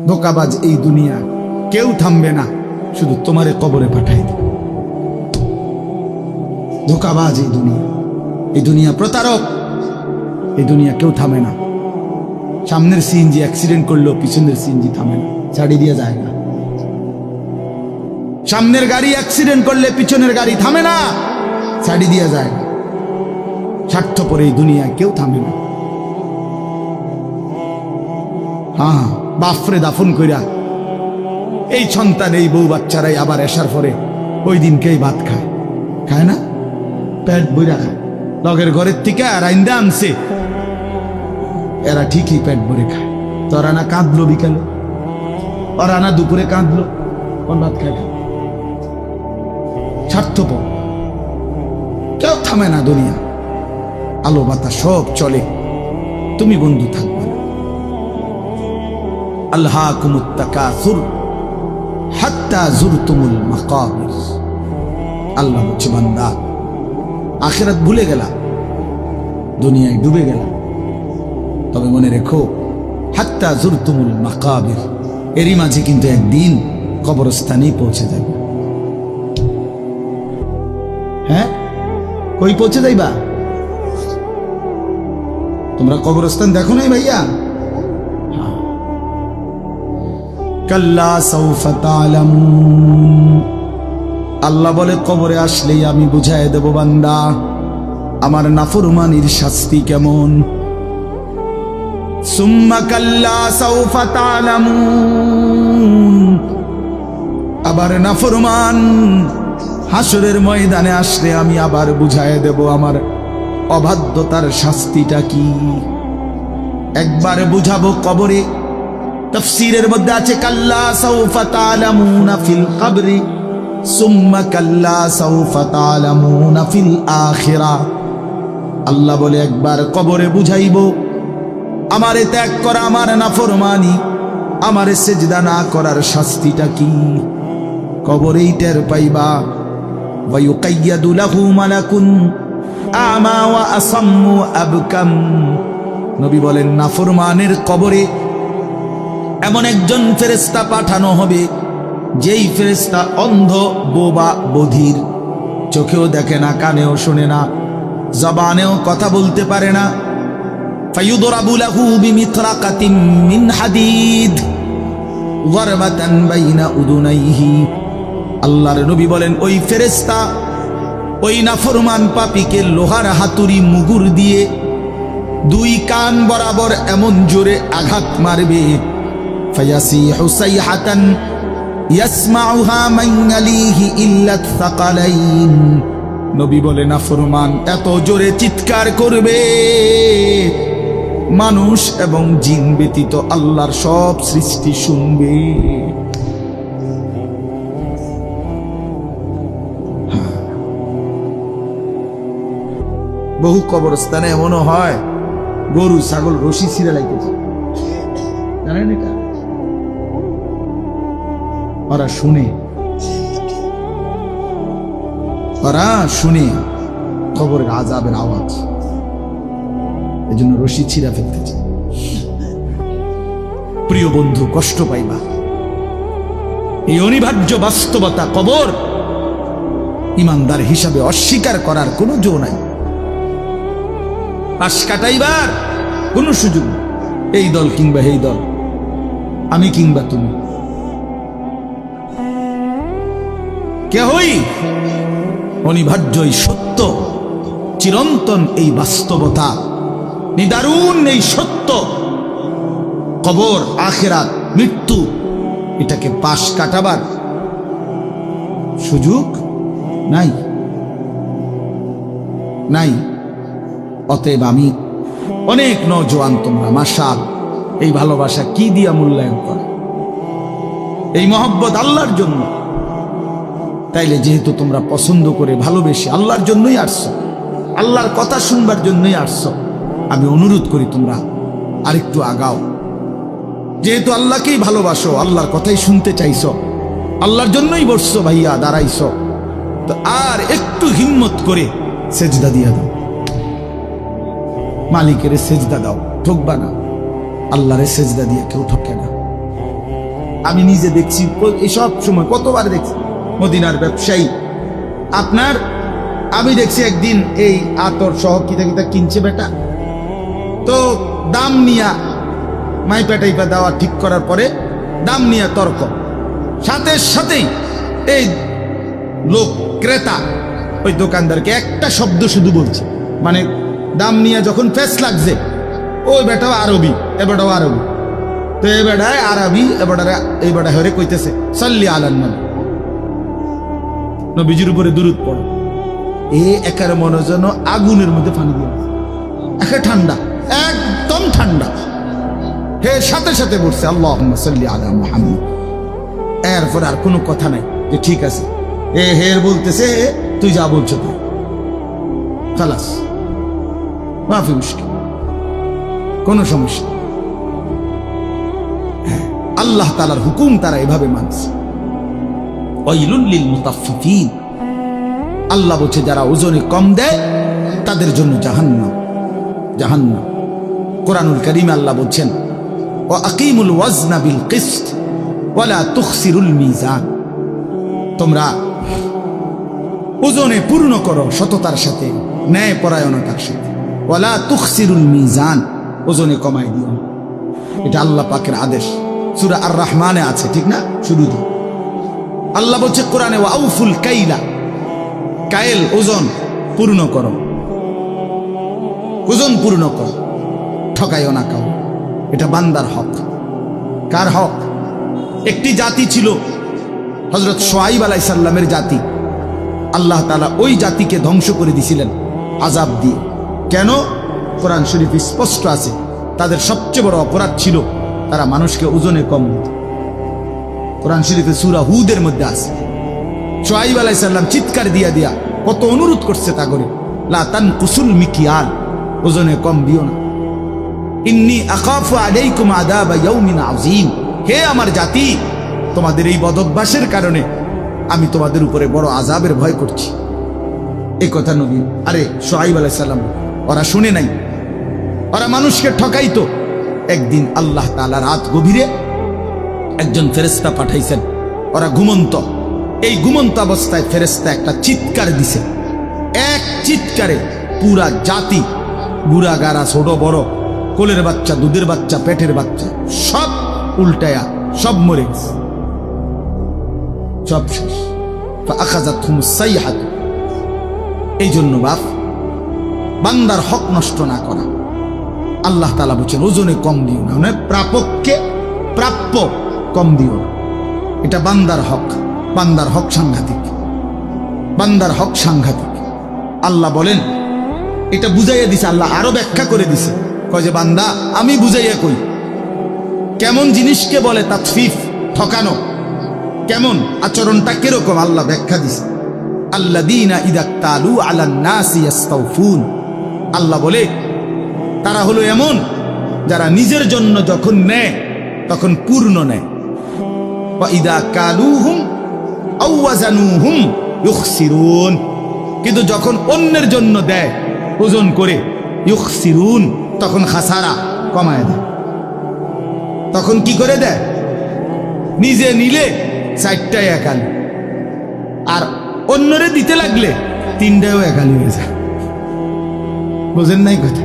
ধোঁকাবাজ এই দুনিয়া, কেউ থামবে না, শুধু তোমারে কবরে পাঠাই দেবে। ধোঁকাবাজ এই দুনিয়া প্রতারক, এই দুনিয়া কেউ থামে না। সামনের সিএনজি অ্যাক্সিডেন্ট করলো, পিছনের সিএনজি থামে না, ছাড়ি দিয়ে যায় না। সামনের গাড়ি অ্যাক্সিডেন্ট করলে পিছনের গাড়ি থামে না, ছাড়ি দিয়ে যায় না। স্বার্থপর এই দুনিয়া কেউ থামে না। হ্যাঁ, বাফরে দাফন কইরা এই সন্তান, এই বউ বাচ্চারাই আবার এসার পরে ওই দিনকেই ভাত খায়, খায় না? পেট বইরা খায়। লগের ঘরের থেকে আর আইন্দা আনছে, এরা ঠিকই পেট ভরে খায়। তোরা না কাঁদলো বিকালে, ওরা না দুপুরে কাঁদলো, কোন ভাত খায়? স্বার্থপর, কেউ থামে না দুনিয়া। আলো বাতাস সব চলে, তুমি বন্ধু থাকবে না। আল্লাহকুমুত তাকাসুর হাত্তা যুরতুমুল মাকাবির। আল্লাহ বলছে, বান্দা আখিরাত ভুলে গেলা, দুনিয়ায় ডুবে গেলা, তবে মনে রেখো হাত্তা যুরতুমুল মাকাবির, এরই মাঝে কিন্তু একদিন কবরস্থানেই পৌঁছে যাবে। হ্যাঁ, কই পৌঁছে যাইবা? তোমরা কবরস্থান দেখো নাই ভাইয়া? কাল্লা সাউফা তা'লামুন। আল্লাহ বলে, কবরে আসলেই আমি বুঝায় দেব বান্দা আমার নাফরমানির শাস্তি কেমন। সুম্মা কাল্লা সাউফা তা'লামুন। আবার নাফরমান হাসরের ময়দানে আসলে আমি আবার বুঝায় দেব আমার অবাধ্যতার শাস্তিটা কি। একবার বুঝাবো কবরে। তাফসীরের মধ্যে আছে কাল্লা সাউফা তা'লামুনা ফিল কবরি সুম্মা কাল্লা সাউফা তা'লামুনা ফিল আখিরাহ। আল্লাহ বলে, একবার কবরে বুঝাইব আমারে ত্যাগ করা, আমার নাফরমানি, আমারে সিজদা না করার শাস্তিটা কি। কবরেই টের পাইবা। ওয়া ইউকাইয়াদু লাহু মালাকুন আমা ওয়া আসাম্মু আবকাম। নবী বলেন, নাফরমানের কবরে এমন একজন ফেরেশতা পাঠানো হবে, যেই ফেরেশতা অন্ধ, বোবা, বধির, চোখেও দেখে না, কানেও শোনে না, জবানেও কথা বলতে পারে না। ফায়ুদরাবু লাহু বিমিতরাকাতিন মিন হাদিদ যারবাতান বাইনা উদুনাইহি। আল্লাহর নবী বলেন, ওই ফেরেশতা ওই নাফরমান পাপীকে লোহার হাতুড়ি মুগুর দিয়ে দুই কান বরাবর এমন জোরে আঘাত মারবে, ফায়াসিহু সাইহাতান ইয়াসমাউহা মান ইয়ালিহি ইল্লা থাকালাইন। নবী বলেন, নাফরমান এত জোরে চিৎকার করবে, মানুষ এবং জিন ব্যতীত আল্লাহর সব সৃষ্টি শুনবে। বহু কবরস্থানে এমনও হয়, গরু ছাগল রশি ছিঁড়ে লাইতেছে, জানেন এটা? ওরা শুনে কবরের আযাবের আওয়াজ, এজন্য রশি ছিঁড়া ফেলতেছে। প্রিয় বন্ধু, কষ্ট পাইবা, এই অনিবার্য বাস্তবতা কবর ইমানদার হিসাবে অস্বীকার করার কোনো জো নাই। পাশ কাটাইবার কোনো সুযোগ নেই। এই দল কিংবা এই দল, আমি কিংবা তুমি, কেহই অনিবার্য এই সত্য, চিরন্তন এই বাস্তবতা, নিদারুণ এই সত্য, কবর, আখিরাত, মৃত্যু, এটাকে পাশ কাটাবার সুযোগ নাই, নাই। অতএব আমি অনেক নওজোয়ান, তোমরা মাশাআল্লাহ এই ভালোবাসা কি দিয়া মূল্যায়ন করে, এই মহব্বত আল্লাহর জন্য। তাইলে যেহেতু তোমরা পছন্দ করে ভালোবেসে আল্লাহর জন্যই আসছো, আল্লাহর কথা শুনবার জন্যই আসছো, আমি অনুরোধ করি তোমরা আরেকটু আগাও। যেহেতু আল্লাহকেই ভালোবাসো, আল্লাহর কথাই শুনতে চাইছো, আল্লাহর জন্যই বসছো ভাইয়া, দাঁড়াইছো, তো আর একটু হিম্মত করে সেজদা দিয়া দাও, মালিকের সেজদা দাও, ঠকবা না। আল্লাহরে সেজদা দিয়ে কেউ ঠকে না। আমি নিজে দেখছি, এই সব সময় কতবার দেখছি। মদিনার ব্যবসায়ী আপনার, আমি দেখছি একদিন এই আতর সহ কিতা কিতা কিনছে বেটা, তো দাম নিয়া মাইপা টাইপা দেওয়া ঠিক করার পরে দাম নিয়ে তর্ক, সাথে সাথেই এই লোক ক্রেতা ওই দোকানদারকে একটা শব্দ শুধু বলছে, মানে দাম নিয়ে যখন ফেস লাগছে, ওই বেটাও আরবি, এ বেটাও আরবি, তো এ বেটায় আরবি, এই বেটা হরে কইতেছে সাল্লি আলান নবী, নবীজির উপরে দুরূদ পড়ো। এ একার মনে যেন আগুনের মধ্যে পানি দিয়ে, একে ঠান্ডা, একদম ঠান্ডা। হে সাথে সাথে বলছে আল্লাহুম্মা সাল্লি আলা মুহাম্মদ। এরপর আর কোনো কথা নাই যে ঠিক আছে, এ হের বলতেছে তুই যা বলছো তাই, খালাস, মাফি মুশকিল, কোনো সমস্যা। হ্যাঁ, আল্লাহ তাআলার হুকুম তারা এভাবে মানছে। ওয়াইলুল লিল মুতাফফিফিন, আল্লাহ বলছে যারা ওজনে কম দেয় তাদের জন্য জাহান্নাম, জাহান্নাম। কোরআনুল কারীমে আল্লাহ বলছেন ওয়া আকিমুল ওয়াজনা বিল কিসত ওয়ালা তুখসিরুল মিজান, তোমরা ওজনে পূর্ণ করো সততার সাথে, ন্যায় পরায়ণতার সাথে। ওয়ালা তুখসিরুল মিজান, ওজনে কমাই দিও না। এটা আল্লাহ পাকের আদেশ, সূরা আর রহমানে আছে, ঠিক না? শুরুতে আল্লাহ বলছে কোরআনে ওয়া আউফুল কাইলা, কায়েল ওজন পূর্ণ করো, ওজন পূর্ণ করো, ঠকাইও না কাউ। এটা বান্দার হক। কার হক? একটি জাতি ছিল হযরত শুআয়ব আলাইহিস সালামের জাতি, আল্লাহ তাআলা ওই জাতিকে ধ্বংস করে দিয়েছিলেন আযাব দিয়ে। কেন? কোরআন শরীফ স্পষ্ট আছে, তাদের সবচেয়ে বড় অপরাধ ছিল তারা মানুষকে ওজনে কম দিত। কোরআন শরীফে সূরা হুদের মধ্যে আছে, শুআয়ব আলাইহিস সালাম চিৎকার দিয়া দিয়া কত অনুরোধ করছে তা করে, লা তানকুসুল মিকিয়াল, ওজনে কম দিও না। ইন্নী আখাফু আলাইকুম আযাবা ইয়াউমিন আযীম, হে আমার জাতি, তোমাদের এই বদঅভ্যাসের কারণে আমি তোমাদের উপরে বড় আযাবের ভয় করছি। এই কথা নবী আরে শুআয়ব আলাইহিস সালাম ওরা শুনে নাই, ওরা মানুষকে ঠকাইতো। একদিন আল্লাহ তাআলা রাত গভীরে একজন ফেরেশতা পাঠাইছেন, ওরা ঘুমন্ত, এই ঘুমন্ত অবস্থায় ফেরেশতা একটা চিৎকার দিছে, এক চিৎকারে পুরা জাতি, বুড়া গাড়া, ছোট বড়, কোলের বাচ্চা, দুধের বাচ্চা, পেটের বাচ্চা, সব উল্টায়া সব মরে গেছে, সব শেষ। ফাআখাযাতহুমুস সাইহাতু, এই জন্য বাপ বান্দার হক নষ্ট না করা। আল্লাহ তাআলা বলেছেন ওজনে কম দিও না, মানে প্রাপককে প্রাপ্য কম দিও না। এটা বান্দার হক, বান্দার হক সাংঘাতিক, বান্দার হক সাংঘাতিক। আল্লাহ বলেন, এটা বুঝাইয়া দিছে, আল্লাহ আরো ব্যাখ্যা করে দিছে, কয় যে বান্দা আমি বুঝাইয়া কই কেমন জিনিসকে বলে তাতফিফ, ঠকানো, কেমন আচরণটা কিরকম, আল্লাহ ব্যাখ্যা দিছে। আল্লাযীনা ইযা তালু আলান নাসি ইস্তাউফুন, আল্লাহ বলে তারা হলো এমন যারা নিজের জন্য যখন নেয় তখন পূর্ণ নেয়। ওয়া ইযা কালুহুম আও ওয়াজানুহুম ইউখসিরুন, কিন্তু যখন অন্যের জন্য দেয় ওজন করে, ইউখসিরুন, তখন খাসারা কমায় দেয়। তখন কি করে দেয়? নিজে নিলে 4টায় একালি, আর অন্যরে দিতে লাগলে 3টায়ও একালি হয়ে যায়। বুঝেন নাই কথা?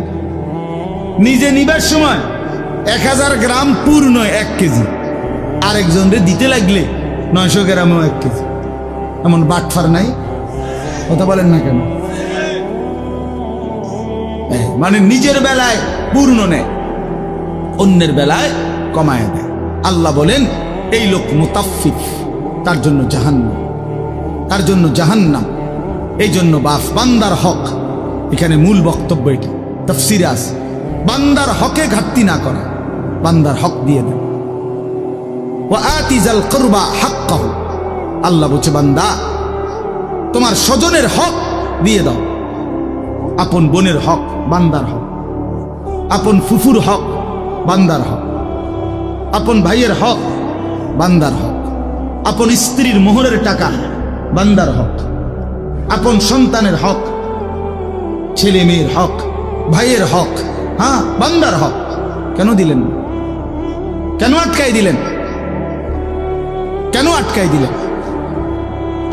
নিজে নিবার সময় 1000 গ্রাম পূর্ণ 1 কেজি, আরেকজনরে দিতে লাগলে 900 গ্রামও 1 কেজি। এমন বাটফার নাই? কথা বলেন না কেন? মানে নিজের বেলায় পূর্ণ নেয়, অন্যের বেলায় কমায় দেয়। আল্লাহ বলেন এই লোক মুতাফফিফ, তার জন্য জাহান্নাম, তার জন্য জাহান্নাম। এই জন্য বান্দার হক, এখানে মূল বক্তব্য এটা, তাফসিরে আছে, বান্দার হকে ঘাটতি না করা, বান্দার হক দিয়ে দেন। ওয়া আতি যাল কুরবা হাক্কাহু, আল্লাহ বলছে বান্দা তোমার স্বজনের হক দিয়ে দাও। আপন বোনের হক বান্দার হক, আপন ফুফুর হক বান্দার হক, আপন ভাইয়ের হক বান্দার হক, আপন স্ত্রীর মোহরের টাকা বান্দার হক, আপন সন্তানের হক, ছেলে মেয়ের হক, ভাইয়ের হক, হ্যাঁ বান্দার হক। কেন দিলেন? কেন আটকাই দিলেন? আটকাই দিলেন?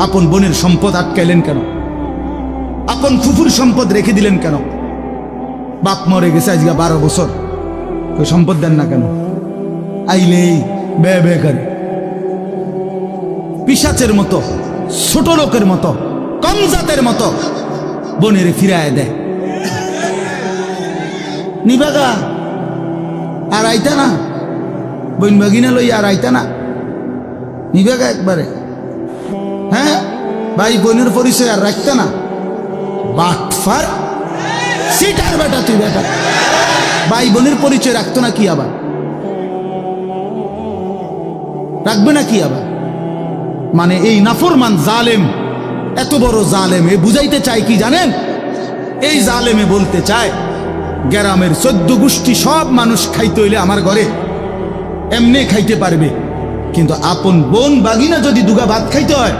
আপন বোনের সম্পদ আটকাইলেন কেন? আপন ফুফুর সম্পদ রেখে দিলেন কেন? বাপ মরে গেছে আজকে 12 বছর, ওই সম্পদ দেন না কেন? আইলেই বে বে করে পিশাচের মতো, ছোট লোকের মতো, কম জাতের মতো বোনের ফিরায় দেয়। নিবাগা আর আইতা না, বোন বাগিনা লই আর আইতা না, নিবাগা একবারে। হ্যাঁ, ভাই বোনের পরিচয় আর রাখতে না। বাটফার সিটার বেটা, তুই বেটা ভাই বোনের পরিচয় রাখতো না কি আবার? রাখবে না কি আবার? মানে এই নাফরমান জালেম, এত বড় জালেম, এ বুঝাইতে চায় কি জানেন? এই জালেমে বলতে চায় গ্রামের 14 গোষ্ঠী সব মানুষ খাইতে হইলে আমার ঘরে এমনি খাইতে পারবে, কিন্তু আপন বোন বাগিনা যদি দুগা ভাত খাইতে হয়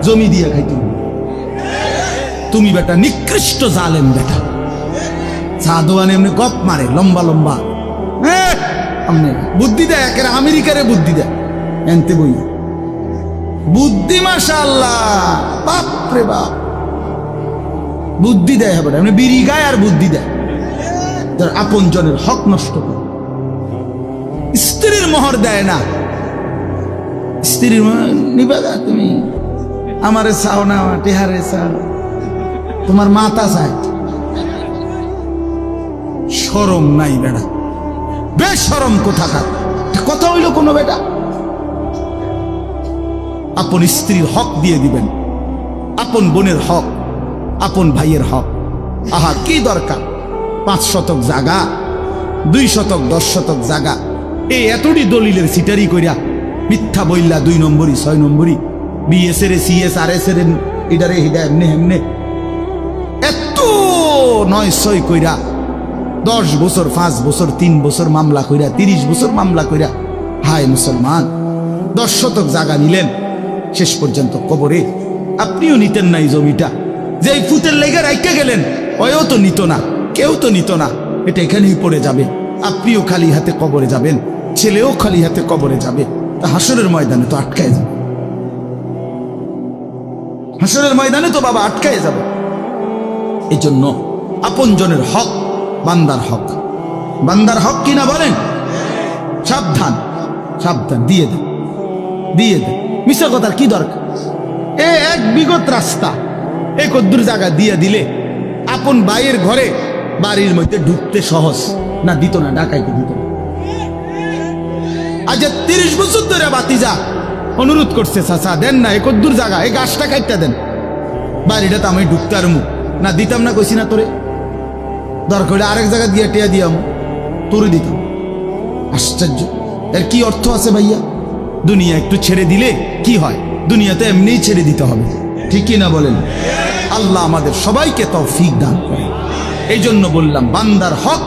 জমি দিয়ে খাইতে হবে। তুমি বেটা নিকৃষ্ট জালেম বেটা। সাধুয়ান এমনি গপ মারে লম্বা লম্বা, বুদ্ধি দেয়, একেবারে আমেরিকারে বুদ্ধি দেয়। এনতে বই বুদ্ধি মাশাআল্লাহ, বাপ রে বাপ, বুদ্ধি দেয় হবে এমনি বিড়ি গায় আর বুদ্ধি দেয়। তার আপন জনের হক নষ্ট করে, স্ত্রীর মোহর দেয় না। স্ত্রীর নিবাগা, তুমি আমারে চাও না, টেহারে চাও, তোমার মাতা চায়। শরম নাই বেটা, বেশরম কোথাকার কথা হইল কোনো বেটা? আপন স্ত্রীর হক দিয়ে দিবেন, আপন বোনের হক, আপন ভাইয়ের হক। আহা কি দরকার 5 শতক জায়গা, 2 শতক 10 শতক জায়গা, এই এতটি দলিলের সিটারি কইরা মিথ্যা বইল্লা 2 নম্বরই 6 নম্বরই বিএসএর সিএস আর এস এর এটারে হিডা এমনে এমনে এত 9-6 কইরা 10 বছর 5 বছর 3 বছর মামলা কইরা 30 বছর মামলা কইরা। হায় মুসলমান, 10 শতক জায়গা নিলেন, শেষ পর্যন্ত কবরে। আপনিও নিতেন না এই জমিটা, যে এই ফুতের লেগে রাইখা গেলেন, ওও তো নিত না, কেউ তো নিত না, এটা এখানেই পড়ে যাবে। আপনিও খালি হাতে কবরে যাবেন, ছেলেও খালি হাতে কবরে যাবে। তা হাসরের ময়দানে তো আটকায় যাবে, হাসরের ময়দানে তো বাবা আটকায় যাবে। এই জন্য আপন জনের হক বান্দার হক, বান্দার হক কিনা বলেন? সাবধান সাবধান, দিয়ে দেন, দিয়ে দেন। মিশা কথার কি দরকার? এক বিগত রাস্তা, এই কদ্দুর জায়গা দিয়ে দিলে আপন ভাইয়ের ঘরে বাড়ির মধ্যে ঢুকতে সহজ না? দিত না, ডাকাইতে দিত না। আজ 30 বছর ধরে বাতিজা অনুরোধ করছে, চাচা দেন না, এই কদ্দুর জায়গা, এই গাছটা কাটতে দেন, বাড়িটা তো আমি ঢুকতে আরমু না। দিতাম না, কইছি না তোরে? দরকার হলে আরেক জায়গা দিয়ে টেয়া দিয়াম, তোরে দিতাম। আশ্চর্য, এর কি অর্থ আছে ভাইয়া? দুনিয়া একটু ছেড়ে দিলে কি হয়? দুনিয়াতে এমনিই ছেড়ে দিতে হবে, ঠিক কি না বলেন? আল্লাহ আমাদের সবাইকে তৌফিক দান করে। এই জন্য বললাম বান্দার হক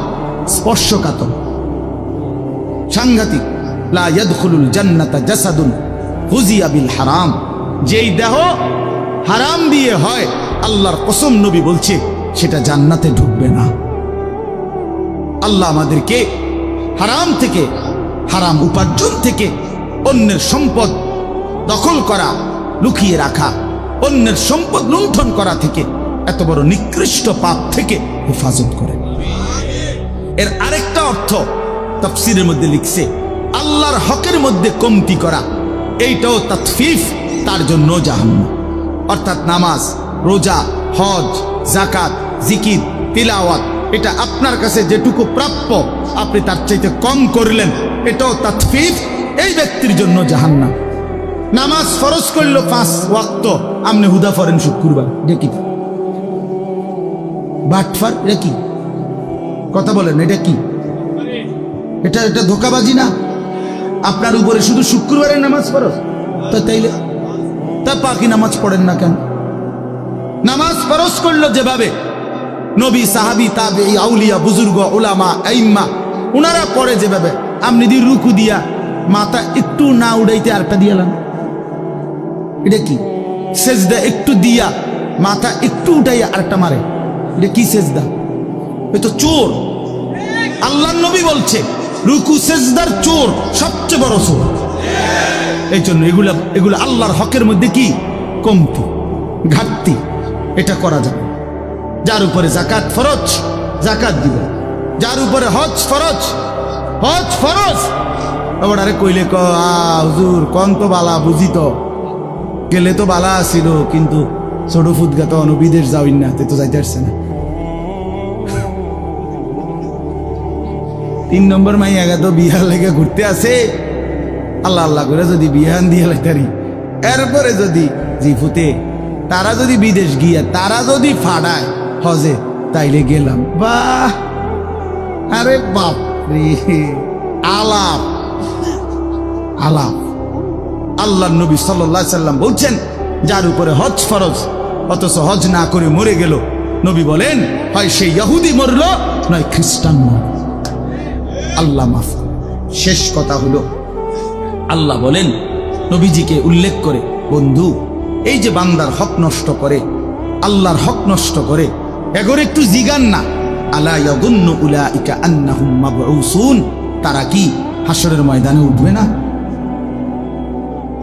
স্পর্শকাতর, সাংঘাতিক। লা ইয়াদখুলুল জান্নাতা জাসাদুন গুযিয়া বিল হারাম, যেই দেহ হারাম দিয়ে হয়, আল্লাহর কসম নবী বলছে সেটা জান্নাতে ঢুকবে না। আল্লাহ আমাদেরকে হারাম থেকে, হারাম উপার্জন থেকে, অন্যের সম্পদ দখল করা, লুকিয়ে রাখা, অন্যের সম্পদ লুণ্ঠন করা থেকে, এত বড় নিকৃষ্ট পাপ থেকে হেফাজত করে। এর আরেকটা অর্থ তাফসীরের মধ্যে লিখছে, আল্লাহর হকের মধ্যে কমতি করা, এইটাও তাতফিফ, তার জন্য জাহান্নাম। অর্থাৎ নামাজ, রোজা, হজ, যাকাত, জিকির, তিলাওয়াত, এটা আপনার কাছে যেটুকু প্রাপ্য আপনি তার চাইতে কম করলেন, এটাও তাতফিফ, এই ব্যক্তির জন্য জাহান্নাম। নামাজ ফরজ করল 5 ওয়াক্ত, আপনি হুদা ফরেন শুক্রবার, দেখি বাটফার, এটা কি কথা বলেন? এটা কি? এটা এটা ধোকাবাজি না? আপনার উপরে শুধু শুক্রবারের নামাজ ফরজ, তা তাইলে তা বাকি নামাজ পড়েন না কেন? নামাজ ফরজ করলো যেভাবে নবী, সাহাবী, তাবেঈ, আউলিয়া, বুজুর্গ, উলামা, আইম্মা ওনারা পড়ে যেভাবে, আপনি যদি রুকু দিয়া মাথা একটু না উড়াইতে আরেকটা দিয়ালাম, এটা কি? সেজদা একটু দিয়া মাথা একটু উঠাইয়া আরেকটা মারে, এটা কি সেজদা? এ তো চোর। আল্লাহর নবী বলছে রুকু সেজদার চোর সবচেয়ে বড় চোর। এই জন্য এগুলো আল্লাহর হকের মধ্যে কি কমতি, ঘাটতি, এটা করা যাবে। যার উপরে জাকাত ফরজ জাকাত দিব, যার উপরে হজ ফরজ হজ ফরজ। আবার আরে কইলে হুজুর কন তো বালা, বুঝি তো গেলে তো বালা ছিল, কিন্তু ছোট ফুটগা তো বিদেশ যাওই না, তো যাইতে পারছে না। 3 নম্বর মাইয়া তো বিহার লেগে ঘুরতে আসে, আল্লাহ আল্লাহ করে যদি বিহান দিয়ে লাইতারি, এরপরে যদি জিফুতে তারা যদি বিদেশ গিয়া তারা যদি ফাড়ায় হজে, তাইলে গেলাম। বাহ, আরে বাপ রে, আলাপ আলাপ। আল্লাহ নবী সাল্লাল্লাহু আলাইহি সাল্লাম বলছেন, যার উপরে হজ ফরজ অথচ হজ না করে মরে গেল, নবী বলেন হয় সে ইহুদি মরল নয় খ্রিস্টান মরল। আল্লাহ মাফ। শেষ কথা হলো, আল্লাহ বলেন নবীজিকে উল্লেখ করে, বন্ধু এই যে বান্দার হক নষ্ট করে, আল্লাহর হক নষ্ট করে, এগোর একটু জিগান না। আলা ইয়াযুন্নু উলাইকা আন্নাহুম মাবউসুন, তারা কি হাসরের ময়দানে উঠবে না?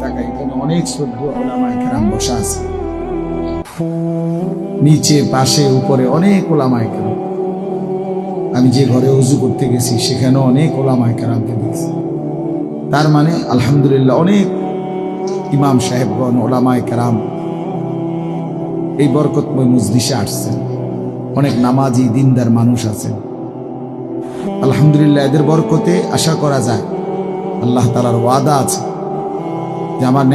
তাকাই, এখানে অনেক শ্রদ্ধেয় উলামায়ে কেরাম বসা আছে, নিচে পাশে উপরে অনেক উলামায়ে কেরাম। আমি যে ঘরে ওযু করতে গেছি সেখানে অনেক উলামায়ে কেরামকে দেখছি। তার মানে আলহামদুলিল্লাহ অনেক ইমাম সাহেবগণ, উলামায়ে কেরাম এই বরকতময় মজলিসে আসছেন। অনেক নামাজি দিনদার মানুষ আছেন। আলহামদুলিল্লাহ এদের বরকতে আশা করা যায়, আল্লাহ তাআলার ওয়াদা আছে যে আমার